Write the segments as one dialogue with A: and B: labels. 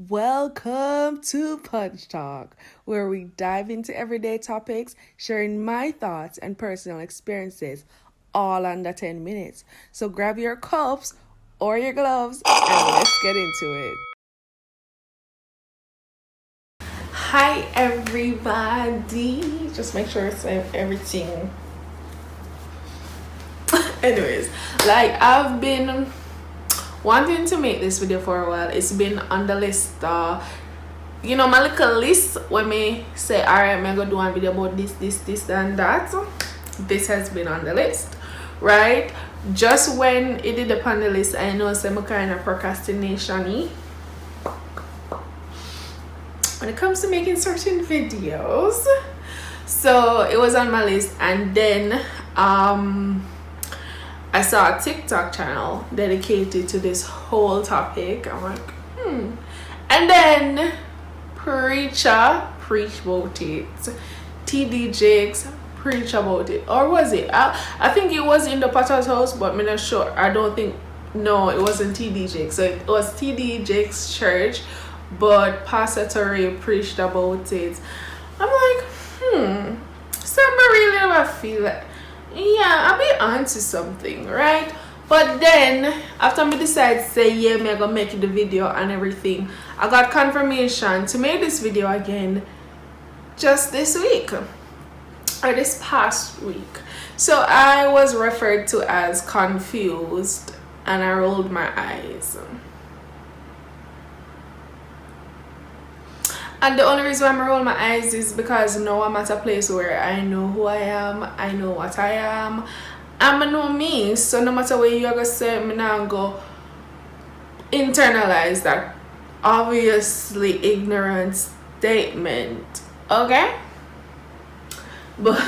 A: Welcome to Punch Talk, where we dive into everyday topics, sharing my thoughts and personal experiences, all under 10 minutes. So grab your cups or your gloves and let's get into it. Hi, everybody. Just make sure it's everything. Anyways, I've been wanting to make this video for a while. It's been on the list, my little list when me say, alright, I'm gonna do one video about this and that. This has been on the list, right? Just when it did upon the list, I know some kind of procrastination-y when it comes to making certain videos. So it was on my list, and then I saw a TikTok channel dedicated to this whole topic. I'm like, And then Preacher preach about it. TD Jakes preach about it. Or was it? I think it was in the Potter's house, but I'm not sure. I don't think, no, it wasn't TD Jakes. So it was TD Jakes church, but Pastor Torrey preached about it. I'm like, so I really never feel like, yeah, I'll be onto something, right? But then after me decide to say, yeah, me I gonna make the video and everything, I got confirmation to make this video again just this week, or this past week. So I was referred to as confused, and I rolled my eyes. And the only reason why I roll my eyes is because now I'm at a place where I know who I am, I know what I am, I know me. So no matter what you're gonna say, I'm not gonna internalize that obviously ignorant statement. Okay? But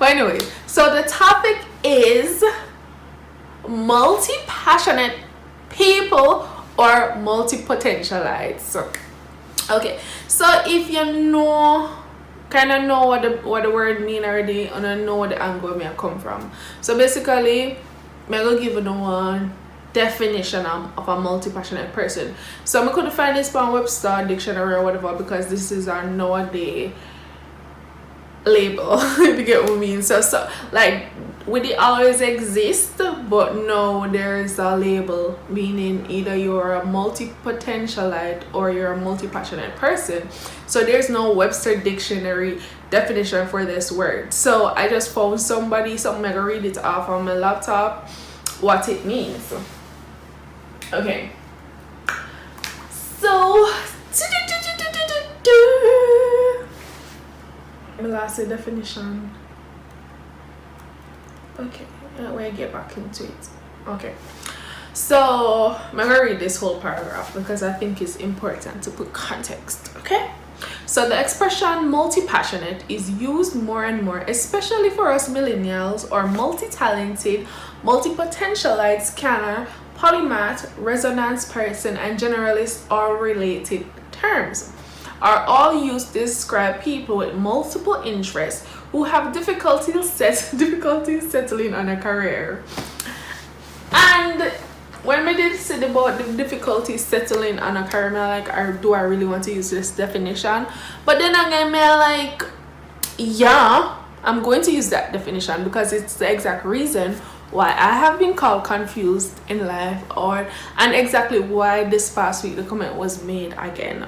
A: anyway, so the topic is multi-passionate people or multipotentialites. Okay, so if you kind of know what the word mean already, and I know what the angle may come from. So basically, I'm gonna give you one definition of a multi-passionate person. So I couldn't find this on Webster dictionary or whatever, because this is our nowadays label. If you get what I mean. So like, would it always exist, but no, there's a label meaning either you're a multipotentialite or you're a multi-passionate person. So there's no Webster dictionary definition for this word. So I just found something I can read it off on my laptop what it means. Okay, so my last definition. Okay, when I get back into it. Okay, so I'm gonna read this whole paragraph because I think it's important to put context. Okay, so the expression multi-passionate is used more and more, especially for us millennials or multi-talented, multi-potentialite, scanner, polymath, resonance person, and generalist, all related terms, are all used to describe people with multiple interests who have difficulty settling on a career. And when I did say about the difficulty settling on a career, I'm do I really want to use this definition? But then again, I'm like, yeah, I'm going to use that definition because it's the exact reason why I have been called confused in life, and exactly why this past week the comment was made again.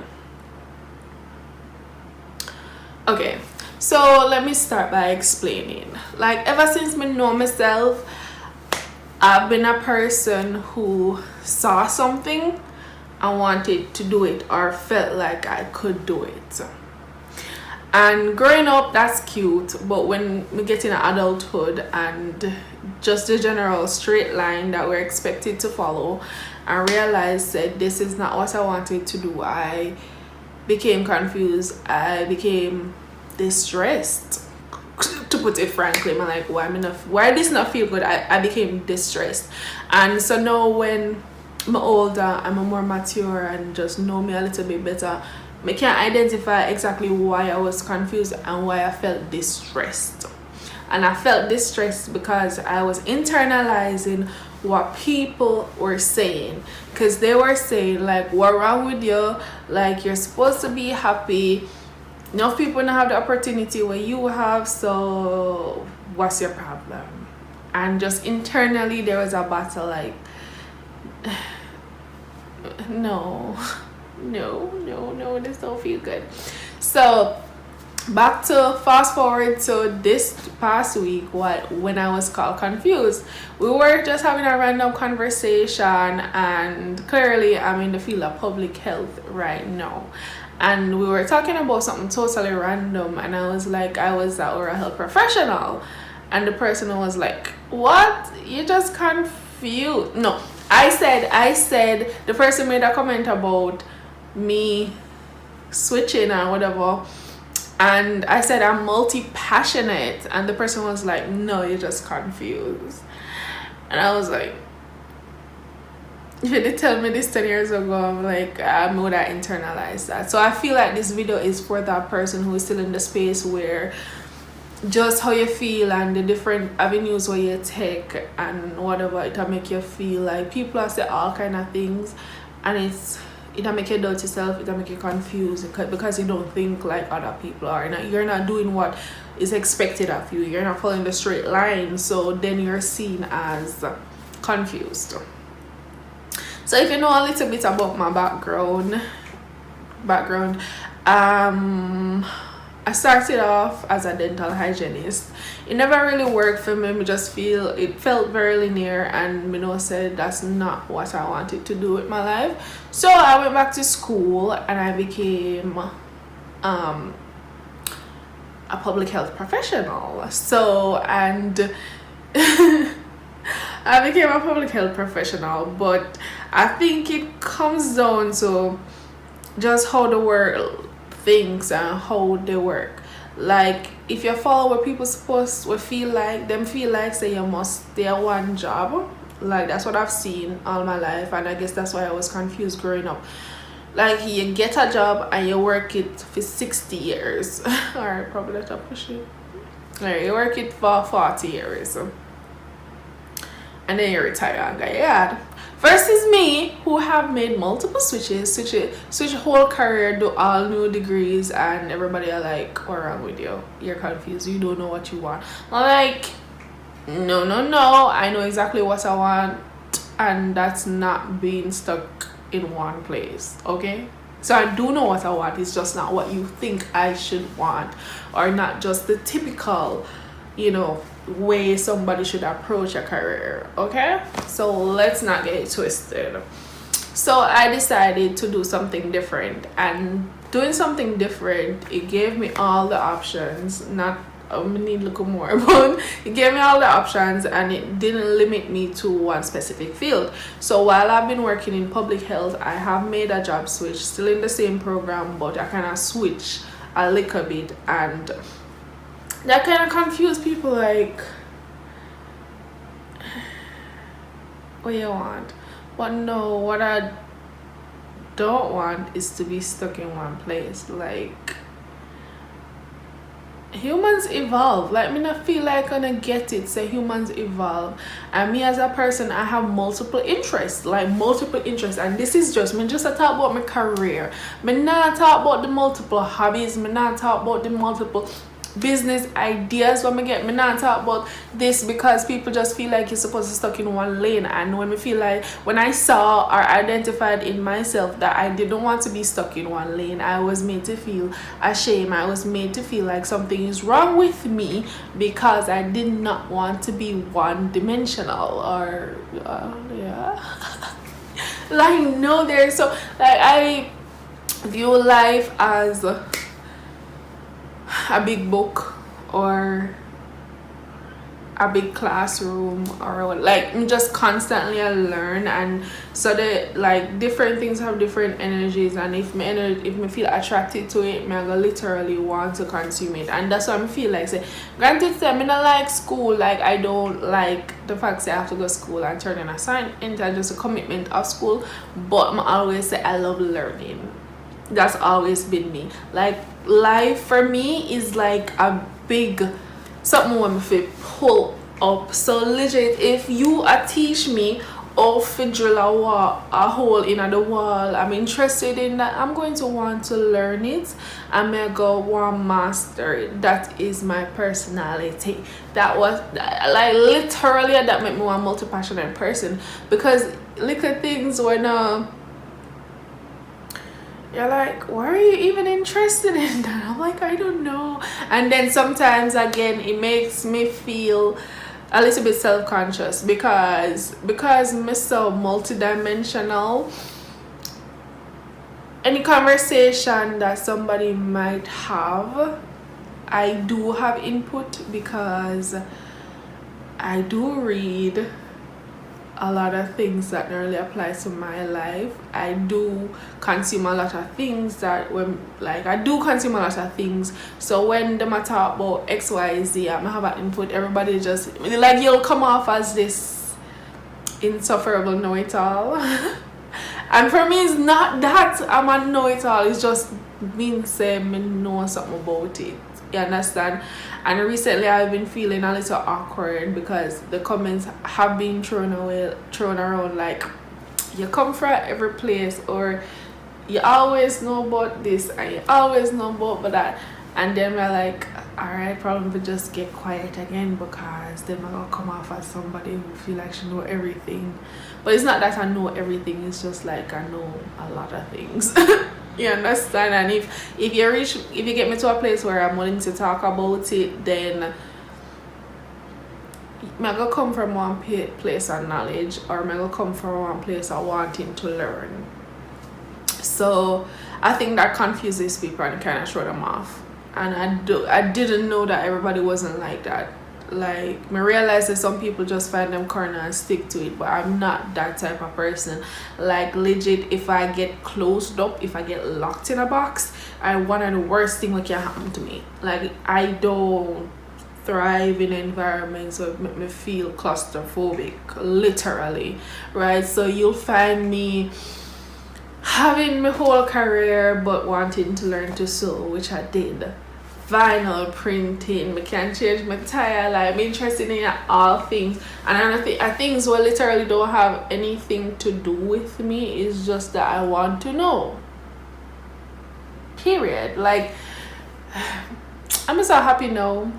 A: Okay, so let me start by explaining. Like, ever since I know myself, I've been a person who saw something and wanted to do it, or felt like I could do it. And growing up, that's cute, but when we get in adulthood and just the general straight line that we're expected to follow, I realized that this is not what I wanted to do. I became confused. I became distressed, to put it frankly. I'm like, why this not feel good? I became distressed. And so now when I'm older, I'm more mature and just know me a little bit better, I can identify exactly why I was confused and why I felt distressed. And I felt distressed because I was internalizing what people were saying, because they were saying like, what wrong with you, like you're supposed to be happy, enough people don't have the opportunity where you have, so what's your problem? And just internally there was a battle like, no, this don't feel good. So back to fast forward to this past week, when I was called confused, we were just having a random conversation, and clearly I'm in the field of public health right now, and we were talking about something totally random, and I was like, I was an oral health professional, and the person was like, what, you just confused? No, I said the person made a comment about me switching or whatever, and I said I'm multi-passionate, and the person was like, no, you're just confused. And I was like, if you did tell me this 10 years ago, I'm like, I would have internalized that. So I feel like this video is for that person who is still in the space where just how you feel and the different avenues where you take and whatever, it'll make you feel like people are saying all kind of things, and it'll make you doubt yourself, it'll make you confused because you don't think like other people are. You're not doing what is expected of you, you're not following the straight line, so then you're seen as confused. So if you know a little bit about my background, I started off as a dental hygienist. It never really worked for me. It felt very linear, and said that's not what I wanted to do with my life. So I went back to school and I became a public health professional. So, and I became a public health professional, but I think it comes down to just how the world thinks and how they work. Like if you follow what people supposed to feel like say you must stay at one job, like that's what I've seen all my life, and I guess that's why I was confused growing up. Like you get a job and you work it for 60 years or probably that's a push it, like you work it for 40 years and then you retire and go yeah. Versus me, who have made multiple switch whole career, do all new degrees, and everybody are like, what's wrong with you? You're confused, you don't know what you want. I'm like, no, I know exactly what I want, and that's not being stuck in one place, okay? So I do know what I want, it's just not what you think I should want, or not just the typical, way somebody should approach a career, okay? So let's not get it twisted. So I decided to do something different, and doing something different, it gave me all the options. Not I need to look more, but it gave me all the options, and it didn't limit me to one specific field. So while I've been working in public health, I have made a job switch, still in the same program, but I kind of switch a little bit, and that kind of confused people, like, what you want? But no, what I don't want is to be stuck in one place. Like, humans evolve. Like, me not feel like I'm gonna get it. So humans evolve, and me as a person, I have multiple interests, and this is just me just a talk about my career. Me not talk about the multiple hobbies, me not talk about the multiple business ideas when me not talk about this, because people just feel like you're supposed to stuck in one lane. And when I saw or identified in myself that I didn't want to be stuck in one lane, I was made to feel ashamed. I was made to feel like something is wrong with me because I did not want to be one-dimensional, or like, no, there's so, like, I view life as a big book or a big classroom, or like just constantly I learn, and so that like different things have different energies, and if me feel attracted to it, me I go literally want to consume it. And that's what I feel like. Say, granted, say me not like school, like I don't like the fact that I have to go to school and turn in assignment and just a commitment of school, but I always say I love learning. That's always been me. Like, life for me is like a big something when me pull up. So legit, if you teach me how to drill a hole in the wall, I'm interested in that. I'm going to want to learn it. I'm gonna go want master it. That is my personality. That was like literally that made me a multi-passionate person, because little things when you're like, why are you even interested in that? I'm like, I don't know. And then sometimes again it makes me feel a little bit self-conscious because I'm so multidimensional. Any conversation that somebody might have, I do have input, because I do read a lot of things that don't really apply to my life. I do consume a lot of things that I do consume a lot of things. So when they talk about XYZ, I have an input. Everybody just like, you'll come off as this insufferable know-it-all. And for me, it's not that I'm a know-it-all. It's just means saying me know something about it. You understand? And recently I've been feeling a little awkward because the comments have been thrown around like, you come from every place, or you always know about this and you always know about that. And then we're like, alright, probably just get quiet again, because then I'm gonna come off as somebody who feel like she know everything. But it's not that I know everything, it's just like I know a lot of things. You understand? And if you get me to a place where I'm willing to talk about it, then I'm gonna come from one place of knowledge, or I'm gonna come from one place of wanting to learn. So I think that confuses people and kind of throw them off. And I didn't know that everybody wasn't like that. Like, I realized that some people just find them corner and stick to it, but I'm not that type of person. Like, legit, if I get closed up, if I get locked in a box, one of the worst things that can happen to me. Like, I don't thrive in environments that make me feel claustrophobic, literally, right? So you'll find me having my whole career but wanting to learn to sew, which I did. Vinyl printing, I can change my tire, like I'm interested in all things. And I things will literally don't have anything to do with me, it's just that I want to know, period. Like, I'm so happy now.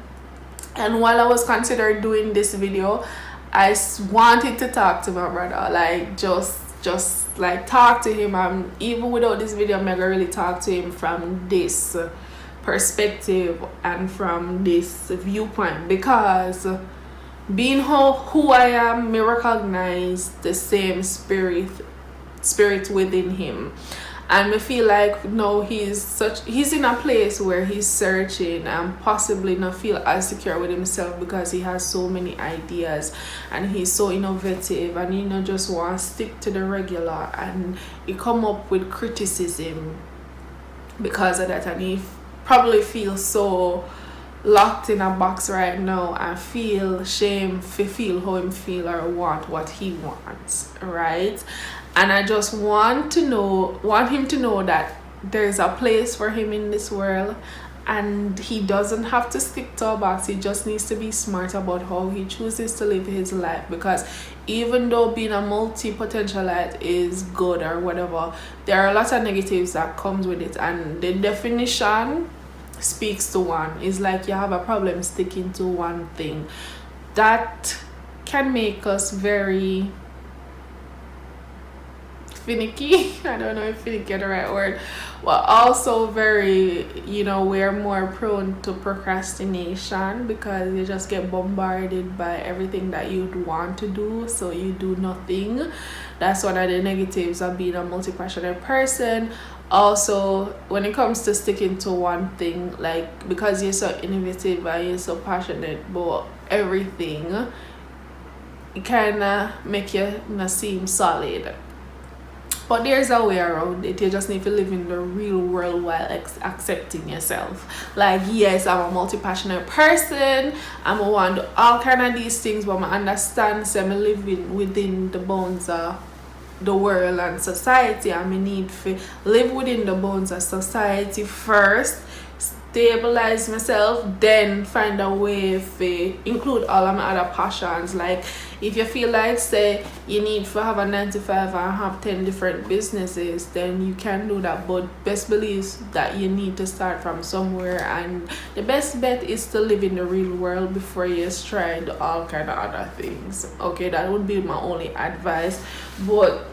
A: And while I was considering doing this video, I wanted to talk to my brother, like just like talk to him. Even without this video, I'm gonna really talk to him from this perspective and from this viewpoint, because being who I am, me recognize the same spirit within him. And I feel like no, he's in a place where he's searching and possibly not feel as secure with himself, because he has so many ideas and he's so innovative, and just want to stick to the regular, and he come up with criticism because of that, and he probably feels so locked in a box right now and feel shame to feel how him feel or want what he wants, right? And I just want him to know that there's a place for him in this world, and he doesn't have to stick to a box. He just needs to be smart about how he chooses to live his life, because even though being a multi-potentialite is good or whatever, there are a lot of negatives that comes with it, and the definition speaks to one. It's like you have a problem sticking to one thing. That can make us very finicky. I don't know if finicky is the right word, but also very, we're more prone to procrastination, because you just get bombarded by everything that you'd want to do, so you do nothing. That's one of the negatives of being a multi-passionate person. Also, when it comes to sticking to one thing, like, because you're so innovative and you're so passionate about everything, it kind of make you not seem solid. But there's a way around it. You just need to live in the real world while accepting yourself. Like, yes, I'm a multi-passionate person, I'm a want all kind of these things, but I understand so I'm living within the bounds of the world and society, and I need to live within the bounds of society first, stabilize myself, then find a way to include all of my other passions. Like if you feel like say you need to have a 9 to 5 and have 10 different businesses, then you can do that, but best believes that you need to start from somewhere, and the best bet is to live in the real world before you try all kind of other things. Okay, that would be my only advice. But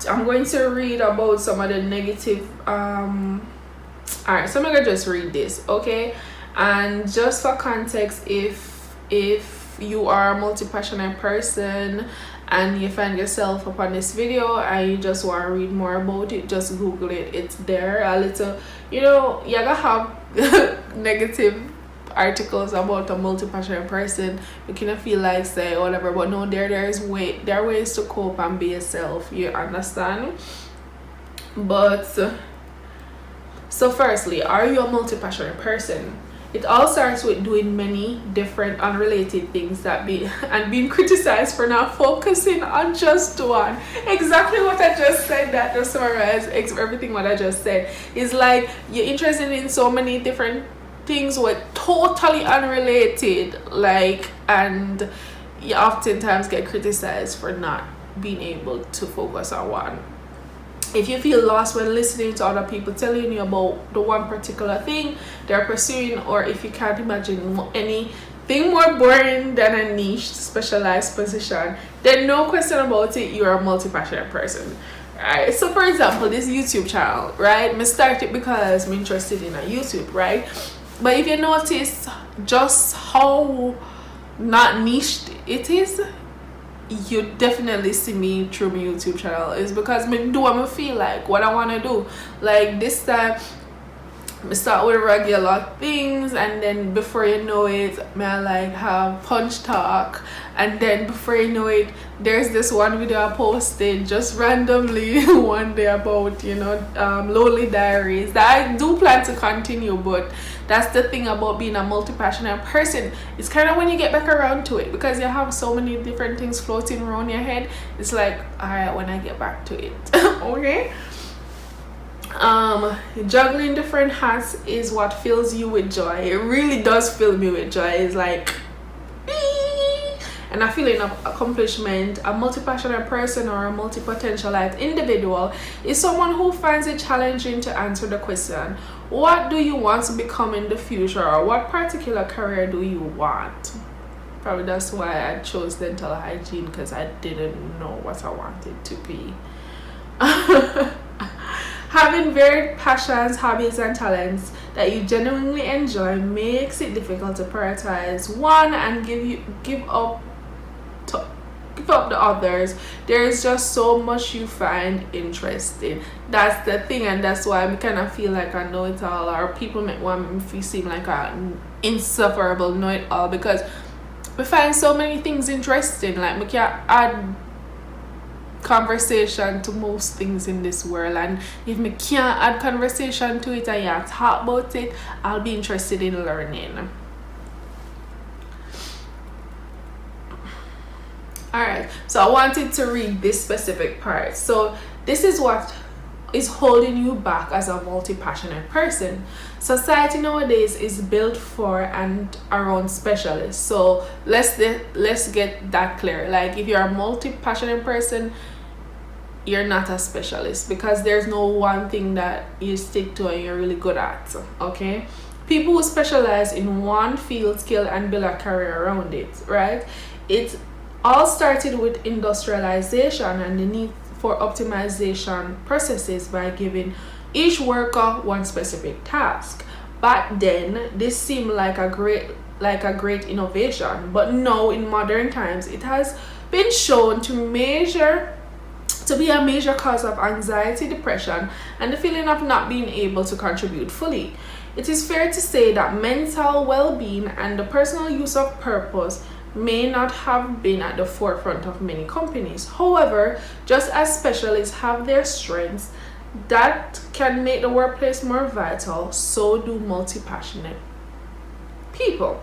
A: I'm going to read about some of the negative alright, so I'm gonna just read this, okay? And just for context, if you are a multi-passionate person and you find yourself upon this video and you just want to read more about it, just Google it. It's there. A little, you know, you gotta have negative articles about a multi-passionate person. You kind of feel like say whatever, but no, there are ways to cope and be yourself, you understand? But so firstly, are you a multi-passionate person? It all starts with doing many different unrelated things and being criticized for not focusing on just one. Exactly what I just said, that just summarize everything what I just said. It's like you're interested in so many different things were totally unrelated, like, and you oftentimes get criticized for not being able to focus on one. If you feel lost when listening to other people telling you about the one particular thing they're pursuing, or if you can't imagine anything more boring than a niche specialized position, then no question about it, you're a multi-passionate person. Right? So for example, this YouTube channel, right? I started because I'm interested in a YouTube, right? But if you notice just how not niched it is, you definitely see me through my YouTube channel. It's because I do what I feel like, what I want to do. Like this time I start with regular things, and then before you know it, I like have punch talk, and then before you know it, there's this one video I posted just randomly one day about, you know, lonely diaries, that I do plan to continue. But that's the thing about being a multi-passionate person, it's kind of when you get back around to it, because you have so many different things floating around your head, it's like, all right, when I get back to it. Okay. Juggling different hats is what fills you with joy. It really does fill me with joy. It's like and a feeling of accomplishment. A multi-passionate person or a multipotentialite individual is someone who finds it challenging to answer the question, what do you want to become in the future, or what particular career do you want? Probably that's why I chose dental hygiene, because I didn't know what I wanted to be. Having varied passions, hobbies, and talents that you genuinely enjoy makes it difficult to prioritize one and give up the others. There is just so much you find interesting. That's the thing, and that's why I kind of feel like I know it all, or people make one me seem like an insufferable know it all, because we find so many things interesting. Like we can add conversation to most things in this world, and if me can't add conversation to it and you talk about it, I'll be interested in learning. Alright, so I wanted to read this specific part. So this is what is holding you back as a multi-passionate person. Society nowadays is built for and around specialists. So let's get that clear. Like if you're a multi-passionate person, you're not a specialist, because there's no one thing that you stick to and you're really good at. Okay, people who specialize in one field, skill, and build a career around it, right? It all started with industrialization and the need for optimization processes by giving each worker one specific task. Back then this seemed like a great innovation, but now in modern times it has been shown to be a major cause of anxiety, depression, and the feeling of not being able to contribute fully. It is fair to say that mental well-being and the personal use of purpose may not have been at the forefront of many companies. However, just as specialists have their strengths that can make the workplace more vital, so do multi-passionate people.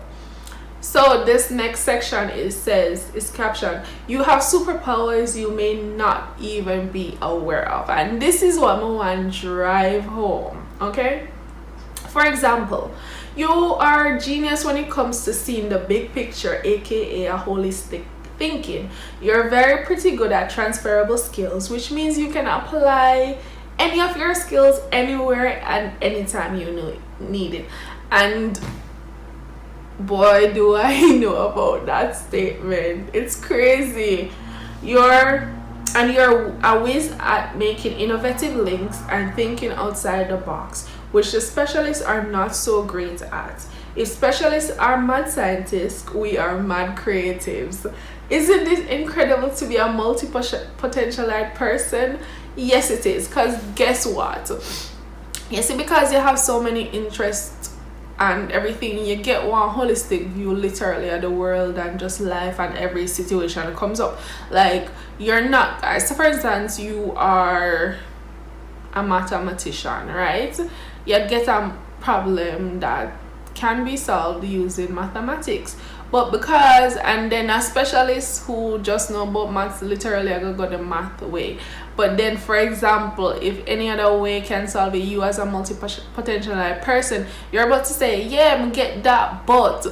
A: So this next section is captioned, you have superpowers you may not even be aware of. And this is what I want to drive home, okay? For example, you are a genius when it comes to seeing the big picture, aka a holistic thinking. You're very pretty good at transferable skills, which means you can apply any of your skills anywhere and anytime you need it. And boy, do I know about that statement. It's crazy. You're a whiz at making innovative links and thinking outside the box, which the specialists are not so great at. If specialists are mad scientists, we are mad creatives. Isn't it incredible to be a multi-potentialite person? Yes, it is. Because guess what? You see, because you have so many interests and everything, you get one holistic view literally of the world and just life and every situation that comes up. Like, you're not, so for instance, you are a mathematician, right? You get a problem that can be solved using mathematics, but because, and then a specialist who just know about maths, literally I go the math way. But then, for example, if any other way can solve it, you as a multi-potentialite person, you're about to say, yeah, I'm get that, but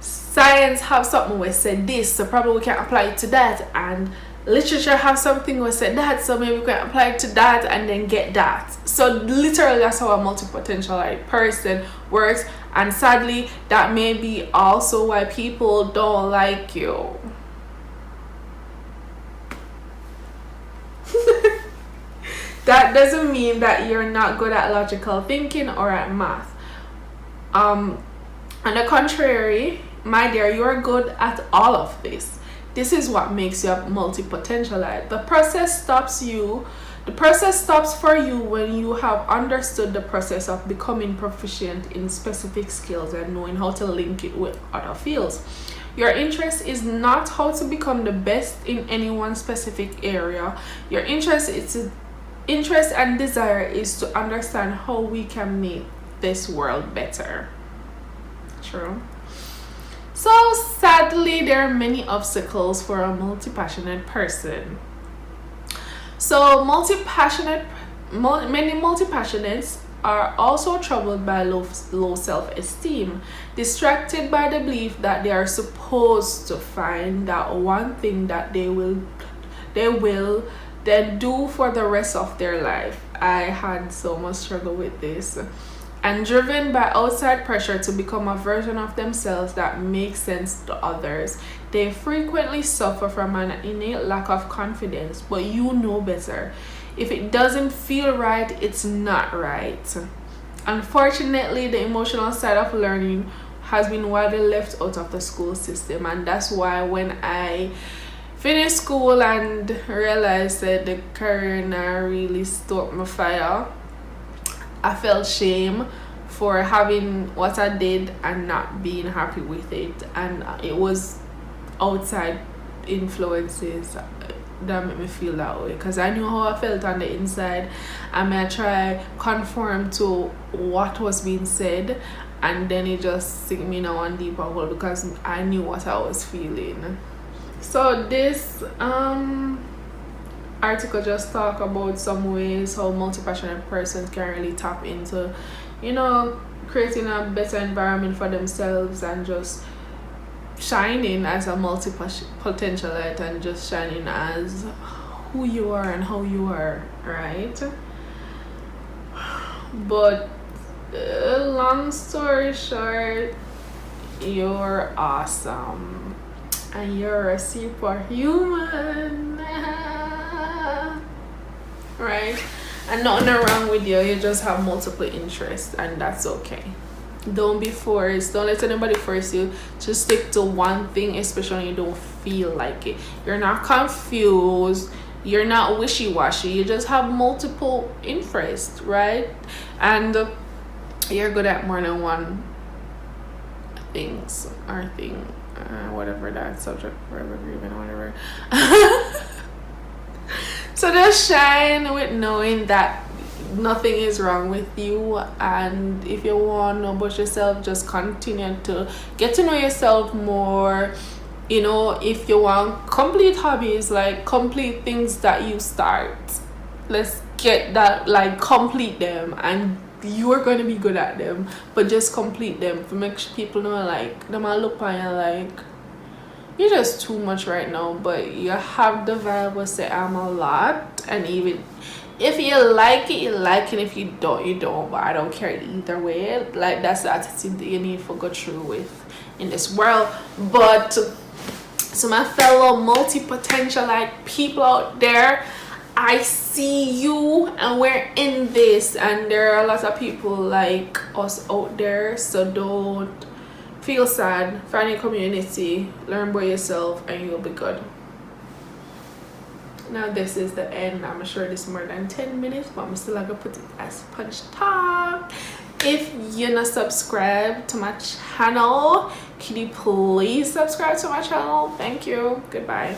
A: science have something we said this, so probably we can apply it to that, and literature have something we said that, so maybe we can apply it to that and then get that. So literally that's how a multi-potentialite person works, and sadly that may be also why people don't like you. That doesn't mean that you're not good at logical thinking or at math. On the contrary, my dear, you're good at all of this. This is what makes you a multi-potentialite. The process stops for you when you have understood the process of becoming proficient in specific skills and knowing how to link it with other fields. Your interest is not how to become the best in any one specific area. Your interest and desire is to understand how we can make this world better. True. So sadly, there are many obstacles for a multi-passionate person. So many multi-passionates are also troubled by low self-esteem, distracted by the belief that they are supposed to find that one thing that they will then do for the rest of their life. I had so much struggle with this. And driven by outside pressure to become a version of themselves that makes sense to others, they frequently suffer from an innate lack of confidence, but you know better. If it doesn't feel right, it's not right. Unfortunately, the emotional side of learning has been widely left out of the school system, and that's why when I finished school and realized that the career now really stoked my fire, I felt shame for having what I did and not being happy with it, and it was outside influences that made me feel that way, because I knew how I felt on the inside. I may try conform to what was being said, and then it just sink me in a one deeper hole because I knew what I was feeling. So this article just talk about some ways how multi-passionate persons can really tap into, creating a better environment for themselves and just shining as a multi-potentialite and just shining as who you are and how you are, right? But long story short, you're awesome and you're a superhuman. Right? And nothing wrong with you. You just have multiple interests, and that's okay. Don't be forced. Don't let anybody force you. Just stick to one thing, especially when you don't feel like it. You're not confused. You're not wishy-washy. You just have multiple interests, right? And you're good at more than one things or thing, whatever that subject, verb, agreement, whatever. So just shine with knowing that nothing is wrong with you, and if you want to know about yourself, just continue to get to know yourself more. You know, if you want complete hobbies, like complete things that you start, let's get that, like complete them, and you are going to be good at them, but just complete them to make people know, like them all look on you like you're just too much right now, but you have the vibe will say I'm a lot. And even if you like it, you like it. If you don't, you don't. But I don't care either way. Like, that's the attitude that you need to go through with in this world. But so my fellow multi-potentialite people out there, I see you, and we're in this, and there are a lot of people like us out there. So don't feel sad. Find your community, learn by yourself, and you'll be good. Now this is the end. I'm sure this is more than 10 minutes, but I'm still gonna put it as punch talk. If you're not subscribed to my channel, can you please subscribe to my channel? Thank you. Goodbye.